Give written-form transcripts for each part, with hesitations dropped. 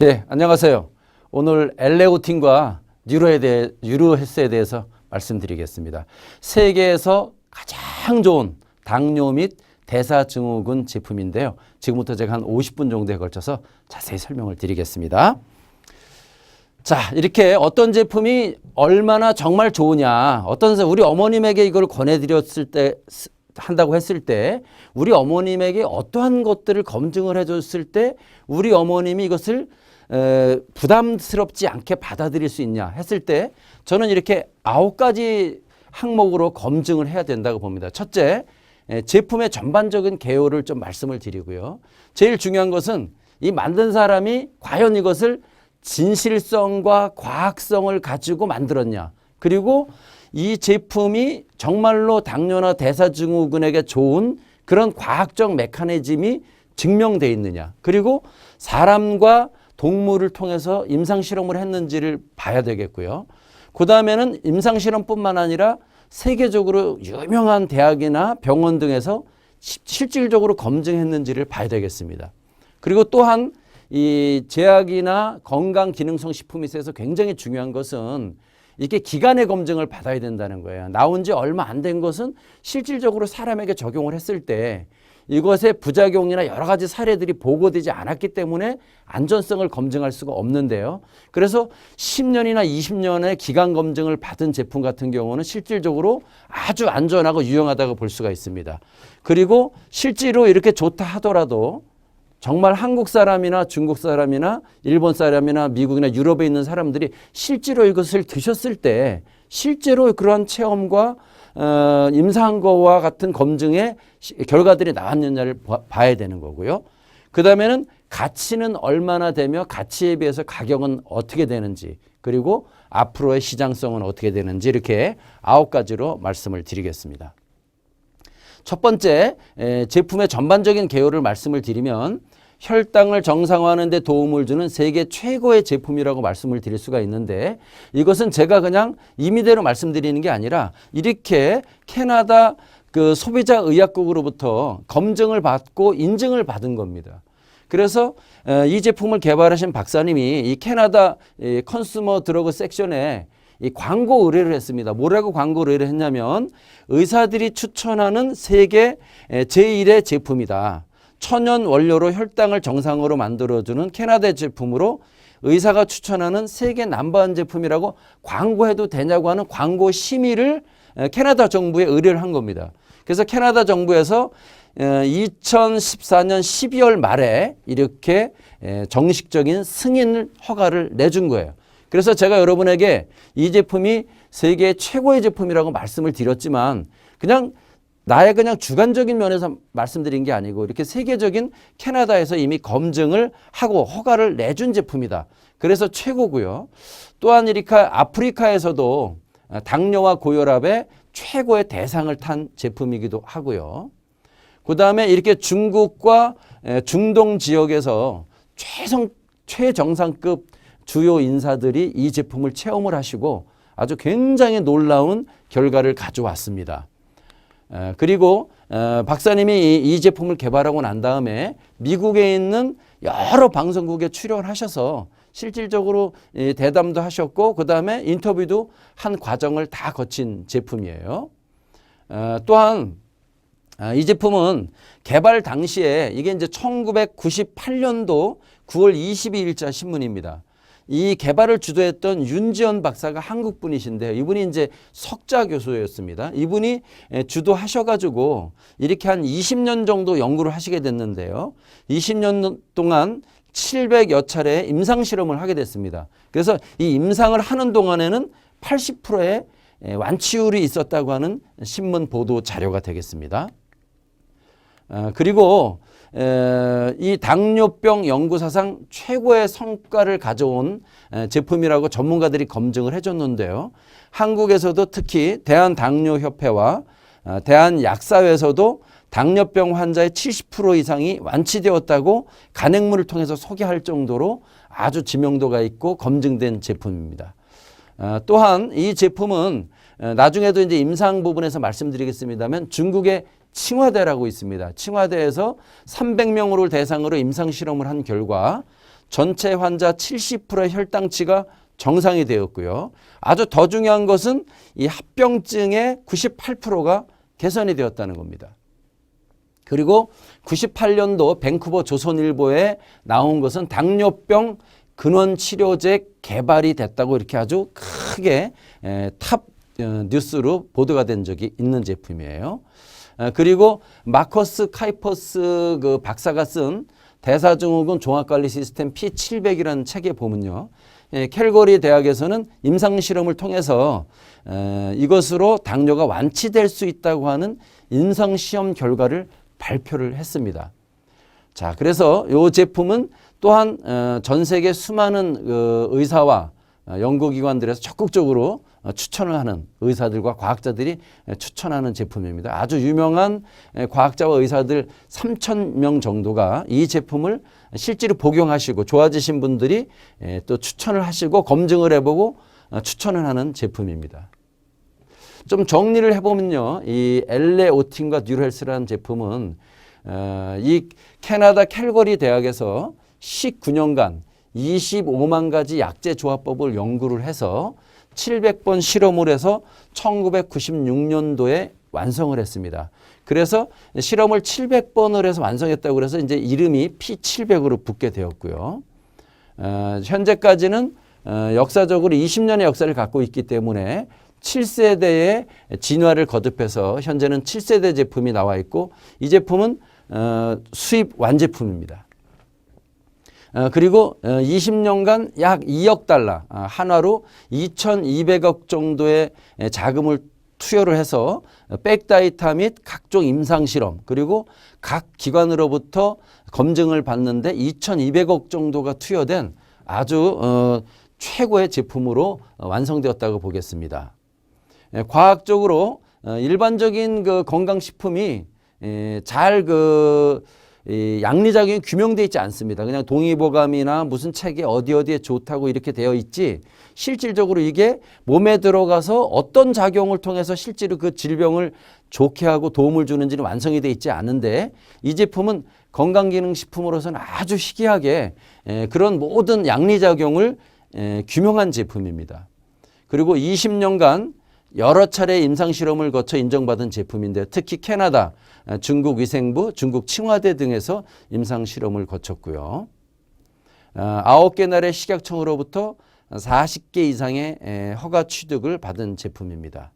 네, 안녕하세요. 오늘 엘레오틴과 뉴로헬스에 대해서 말씀드리겠습니다. 세계에서 가장 좋은 당뇨 및 대사증후군 제품인데요. 지금부터 제가 한 50분 정도에 걸쳐서 자세히 설명을 드리겠습니다. 자, 이렇게 어떤 제품이 얼마나 정말 좋으냐, 우리 어머님에게 이걸 권해드렸을 때, 한다고 했을 때, 우리 어머님에게 어떠한 것들을 검증을 해줬을 때, 우리 어머님이 이것을 부담스럽지 않게 받아들일 수 있냐 했을 때, 저는 이렇게 9가지 항목으로 검증을 해야 된다고 봅니다. 첫째, 제품의 전반적인 개요를 좀 말씀을 드리고요. 제일 중요한 것은 이 만든 사람이 과연 이것을 진실성과 과학성을 가지고 만들었냐. 그리고 이 제품이 정말로 당뇨나 대사증후군에게 좋은 그런 과학적 메커니즘이 증명되어 있느냐. 그리고 사람과 동물을 통해서 임상실험을 했는지를 봐야 되겠고요. 그 다음에는 임상실험뿐만 아니라 세계적으로 유명한 대학이나 병원 등에서 실질적으로 검증했는지를 봐야 되겠습니다. 그리고 또한 이 제약이나 건강기능성 식품에 있어서 굉장히 중요한 것은 이게 기간의 검증을 받아야 된다는 거예요. 나온 지 얼마 안 된 것은 실질적으로 사람에게 적용을 했을 때 이것의 부작용이나 여러 가지 사례들이 보고되지 않았기 때문에 안전성을 검증할 수가 없는데요. 그래서 10년이나 20년의 기간 검증을 받은 제품 같은 경우는 실질적으로 아주 안전하고 유용하다고 볼 수가 있습니다. 그리고 실제로 이렇게 좋다 하더라도 정말 한국 사람이나 중국 사람이나 일본 사람이나 미국이나 유럽에 있는 사람들이 실제로 이것을 드셨을 때 실제로 그러한 체험과 임상한 거와 같은 검증의 결과들이 나왔느냐를 봐야 되는 거고요. 그 다음에는 가치는 얼마나 되며 가치에 비해서 가격은 어떻게 되는지, 그리고 앞으로의 시장성은 어떻게 되는지, 이렇게 9가지로 말씀을 드리겠습니다. 첫 번째, 제품의 전반적인 개요를 말씀을 드리면 혈당을 정상화하는 데 도움을 주는 세계 최고의 제품이라고 말씀을 드릴 수가 있는데, 이것은 제가 그냥 임의대로 말씀드리는 게 아니라 이렇게 캐나다 그 소비자의약국으로부터 검증을 받고 인증을 받은 겁니다. 그래서 이 제품을 개발하신 박사님이 이 캐나다 컨슈머 드러그 섹션에 이 광고 의뢰를 했습니다. 뭐라고 광고 의뢰를 했냐면, 의사들이 추천하는 세계 제1의 제품이다. 천연 원료로 혈당을 정상으로 만들어주는 캐나다 제품으로 의사가 추천하는 세계 넘버원 제품이라고 광고해도 되냐고 하는 광고 심의를 캐나다 정부에 의뢰를 한 겁니다. 그래서 캐나다 정부에서 2014년 12월 말에 이렇게 정식적인 승인 허가를 내준 거예요. 그래서 제가 여러분에게 이 제품이 세계 최고의 제품이라고 말씀을 드렸지만 그냥 주관적인 면에서 말씀드린 게 아니고 이렇게 세계적인 캐나다에서 이미 검증을 하고 허가를 내준 제품이다. 그래서 최고고요. 또한 이렇게 아프리카에서도 당뇨와 고혈압의 최고의 대상을 탄 제품이기도 하고요. 그 다음에 이렇게 중국과 중동 지역에서 최정상급 주요 인사들이 이 제품을 체험을 하시고 아주 굉장히 놀라운 결과를 가져왔습니다. 그리고 박사님이 이 제품을 개발하고 난 다음에 미국에 있는 여러 방송국에 출연을 하셔서 실질적으로 대담도 하셨고 그 다음에 인터뷰도 한 과정을 다 거친 제품이에요. 또한 이 제품은 개발 당시에 이게 이제 1998년도 9월 22일자 신문입니다. 이 개발을 주도했던 윤지연 박사가 한국 분이신데 이분이 이제 석좌 교수였습니다. 이분이 주도하셔가지고 이렇게 한 20년 정도 연구를 하시게 됐는데요. 20년 동안 700여 차례 임상 실험을 하게 됐습니다. 그래서 이 임상을 하는 동안에는 80%의 완치율이 있었다고 하는 신문 보도 자료가 되겠습니다. 그리고 이 당뇨병 연구사상 최고의 성과를 가져온 제품이라고 전문가들이 검증을 해줬는데요. 한국에서도 특히 대한당뇨협회와 대한약사회에서도 당뇨병 환자의 70% 이상이 완치되었다고 간행물을 통해서 소개할 정도로 아주 지명도가 있고 검증된 제품입니다. 또한 이 제품은 나중에도 이제 임상 부분에서 말씀드리겠습니다만 중국의 칭화대라고 있습니다. 칭화대에서 300명을 대상으로 임상 실험을 한 결과 전체 환자 70%의 혈당치가 정상이 되었고요. 아주 더 중요한 것은 이 합병증의 98%가 개선이 되었다는 겁니다. 그리고 98년도 밴쿠버 조선일보에 나온 것은 당뇨병 근원치료제 개발이 됐다고 이렇게 아주 크게 탑 뉴스로 보도가 된 적이 있는 제품이에요. 그리고 마커스 카이퍼스 그 박사가 쓴 대사증후군 종합관리 시스템 P700이라는 책에 보면요. 캘거리 대학에서는 임상실험을 통해서 이것으로 당뇨가 완치될 수 있다고 하는 임상시험 결과를 발표를 했습니다. 자, 그래서 이 제품은 또한 전 세계 수많은 의사와 연구기관들에서 적극적으로 추천을 하는 의사들과 과학자들이 추천하는 제품입니다. 아주 유명한 과학자와 의사들 3,000명 정도가 이 제품을 실제로 복용하시고 좋아지신 분들이 또 추천을 하시고 검증을 해보고 추천을 하는 제품입니다. 좀 정리를 해보면요. 이 엘레오틴과 뉴로헬스라는 제품은 이 캐나다 캘거리 대학에서 19년간 25만 가지 약제 조합법을 연구를 해서 700번 실험을 해서 1996년도에 완성을 했습니다. 그래서 실험을 700번을 해서 완성했다고 그래서 이제 이름이 P700으로 붙게 되었고요. 현재까지는 역사적으로 20년의 역사를 갖고 있기 때문에 7세대의 진화를 거듭해서 현재는 7세대 제품이 나와 있고 이 제품은 수입 완제품입니다. 그리고 20년간 약 2억 달러, 한화로 2,200억 정도의 자금을 투여를 해서 백다이터 및 각종 임상실험 그리고 각 기관으로부터 검증을 받는데 2,200억 정도가 투여된 아주 최고의 제품으로 완성되었다고 보겠습니다. 과학적으로 일반적인 그 건강식품이 잘 양리작용이 규명되어 있지 않습니다. 그냥 동의보감이나 무슨 책에 어디에 좋다고 이렇게 되어 있지 실질적으로 이게 몸에 들어가서 어떤 작용을 통해서 실제로 그 질병을 좋게 하고 도움을 주는지는 완성이 되어 있지 않은데 이 제품은 건강기능식품으로서는 아주 희귀하게 그런 모든 양리작용을 규명한 제품입니다. 그리고 20년간 여러 차례 임상실험을 거쳐 인정받은 제품인데 특히 캐나다, 중국 위생부, 중국 칭화대 등에서 임상실험을 거쳤고요. 9개 나라의 식약청으로부터 40개 이상의 허가 취득을 받은 제품입니다.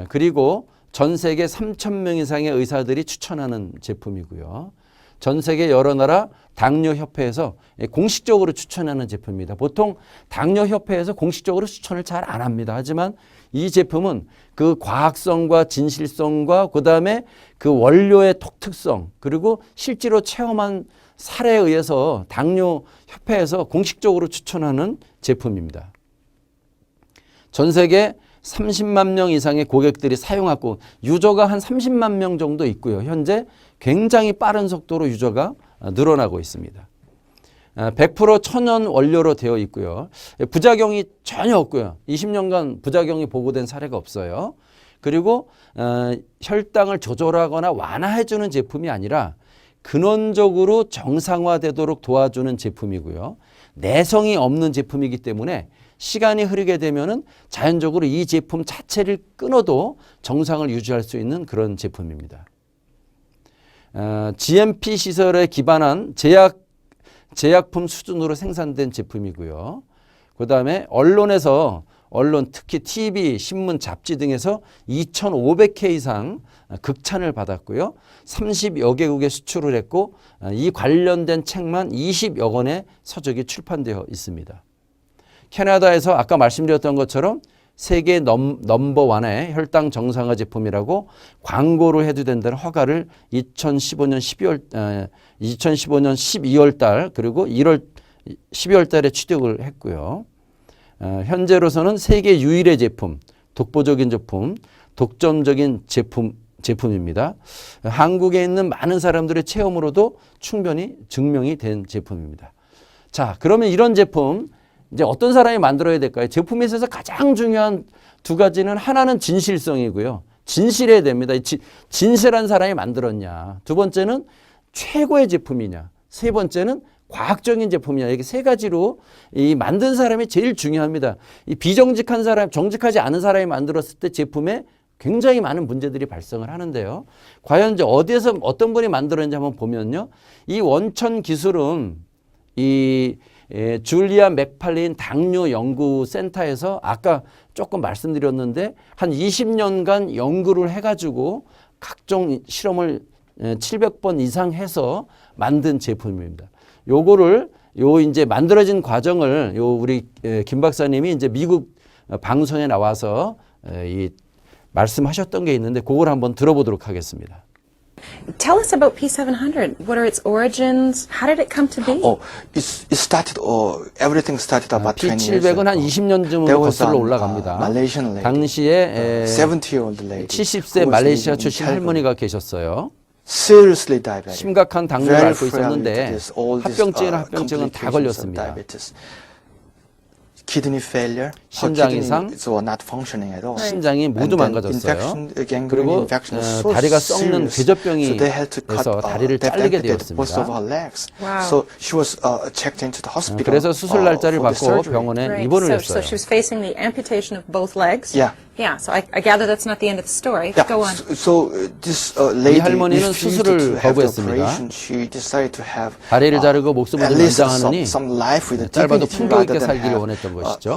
그리고 전 세계 3,000명 이상의 의사들이 추천하는 제품이고요. 전 세계 여러 나라 당뇨협회에서 공식적으로 추천하는 제품입니다. 보통 당뇨협회에서 공식적으로 추천을 잘 안 합니다. 하지만 이 제품은 그 과학성과 진실성과 그다음에 그 원료의 독특성 그리고 실제로 체험한 사례에 의해서 당뇨협회에서 공식적으로 추천하는 제품입니다. 전 세계 30만 명 이상의 고객들이 사용하고 유저가 한 30만 명 정도 있고요. 현재 굉장히 빠른 속도로 유저가 늘어나고 있습니다. 100% 천연 원료로 되어 있고요. 부작용이 전혀 없고요. 20년간 부작용이 보고된 사례가 없어요. 그리고 혈당을 조절하거나 완화해주는 제품이 아니라 근원적으로 정상화되도록 도와주는 제품이고요. 내성이 없는 제품이기 때문에 시간이 흐르게 되면은 자연적으로 이 제품 자체를 끊어도 정상을 유지할 수 있는 그런 제품입니다. GMP 시설에 기반한 제약품 수준으로 생산된 제품이고요. 그 다음에 언론 특히 TV, 신문, 잡지 등에서 2,500회 이상 극찬을 받았고요. 30여 개국에 수출을 했고 이 관련된 책만 20여 권의 서적이 출판되어 있습니다. 캐나다에서 아까 말씀드렸던 것처럼 세계 넘버원의 혈당 정상화 제품이라고 광고를 해도 된다는 허가를 2015년 12월 달 그리고 12월 달에 취득을 했고요. 현재로서는 세계 유일의 제품, 독보적인 제품, 독점적인 제품입니다. 한국에 있는 많은 사람들의 체험으로도 충분히 증명이 된 제품입니다. 자, 그러면 이런 제품 이제 어떤 사람이 만들어야 될까요? 제품에 있어서 가장 중요한 두 가지는 하나는 진실성이고요. 진실해야 됩니다. 진실한 사람이 만들었냐. 두 번째는 최고의 제품이냐. 세 번째는 과학적인 제품이냐. 이게 세 가지로 이 만든 사람이 제일 중요합니다. 이 비정직한 사람, 정직하지 않은 사람이 만들었을 때 제품에 굉장히 많은 문제들이 발생을 하는데요. 과연 이제 어디에서 어떤 분이 만들었는지 한번 보면요. 이 원천 기술은 이 줄리아 맥팔린 당뇨 연구센터에서 아까 조금 말씀드렸는데 한 20년간 연구를 해가지고 각종 실험을 700번 이상 해서 만든 제품입니다. 요거를 이제 만들어진 과정을 우리 김 박사님이 이제 미국 방송에 나와서 이 말씀하셨던 게 있는데 그걸 한번 들어보도록 하겠습니다. Tell us about P700. What are its origins? How did it come to be? It started. Everything started about 20 years P700은 한 ago. 20년쯤 There was 거슬러 an, 올라갑니다. Malaysian lady, 당시에 70-year-old lady, 70세 who was 말레이시아 living in 출신 Calgary. 할머니가 계셨어요. Seriously diabetic. 심각한 당뇨를 Very 앓고 frail 있었는데 to this, all these, 합병증이나 합병증은 다 complications of 걸렸습니다. diabetes. Kidney failure. 심장 Her 이상, kidneys were not functioning at all. 심장이 모두 And then 망가졌어요. infection, gangrene 그리고 infection was so 다리가 썩는 serious. 궤적병이 So they had to cut, 돼서 다리를 they 잘리게 amputated both of 되었습니다. her legs. Wow. So she was checked into the hospital. 그래서 수술 날짜를 for the 받고 surgery. 병원에 Right. 입원을 So 했어요. she was facing the amputation of both legs. Yeah. Yeah. So I gather that's not the end of the story. Yeah, Go on. so this lady 할머니는 refused 수술을 to have the 거부했습니다. operation. She decided to have 다리를 자르고 목숨을 at least 연장하느니 some life with 짧아도 dignity 풍요 있게 rather than 살기를 have 원했던 것이죠.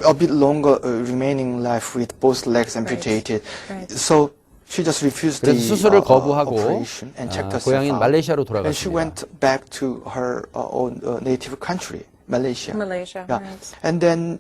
a bit longer remaining life with both legs amputated. Right. So she just refused 그래서 the 수술을 거부하고 operation and checked herself 고향인 out. 말레이시아로 And she 돌아갔습니다. went back to her own native country. Malaysia. Malaysia, Yeah. right. And then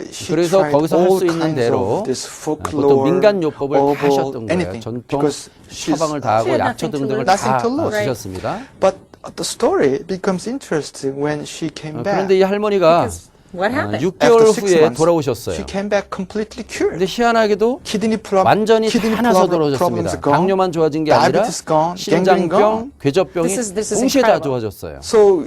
she 그래서 tried 거기서 할 all 수 있는 kinds 대로 of this 보통 folklore, 민간요법을 다 herbal, 하셨던 거예요. anything. 전통 Because she's 처방을 다 하고 She had 약초 nothing to 등등을 lose. 다 Nothing to lose. 주셨습니다. But the story becomes interesting when she came back. 그런데 이 할머니가 What happened? 6개월 After 6 후에 months, 돌아오셨어요. she came back completely cured. 근데 희한하게도 완전히 kidney 다 나서 problems 돌아오셨습니다. gone, 당뇨만 좋아진 게 아니라 diabetes gone, gangrene 심장병, gone. 궤적병이 This is 동시에 다 incredible. 좋아졌어요. So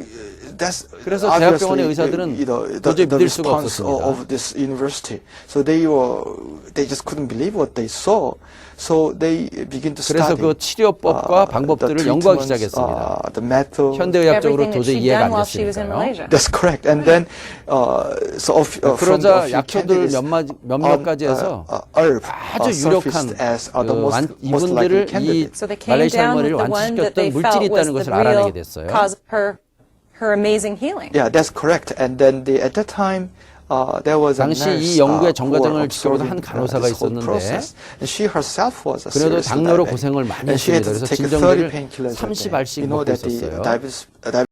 that's 그래서 obviously, 대학병원의 의사들은 the 도저히 믿을 수가 response 없었습니다. of this university. So they just couldn't believe what they saw. So they begin to 그래서 study 그 치료법과 방법들을 the 연구하기 treatments, 시작했습니다. the method. 현대의학적으로 Everything that 도저히 she'd 이해가 done 안 while she was in 됐으니까요. Malaysia. That's correct. And then from 그러자 a few 약초들 candidates 몇몇 가지 해서 herb 아주 surfaced 유력한 as the most likely 이분들을 이 candidates. So they came 말레이시아 down 할머니를 with the one that they 완치시켰던 물질이 felt was 있다는 the 것을 알아내게 real 됐어요. cause of her amazing healing. Yeah, that's correct. And then at that time, there was a 당시 nurse 이 연구의 who 정과정을 were 지켜보던 한 observing 간호사가 this whole 있었는데 process. And she herself was a 그래도 serious 당뇨로 diabetic. 고생을 많이 And she had 했습니다. to 그래서 take 진정제를 30 painkillers a day. 30알씩 You know 먹고 that the 있었어요. diabetes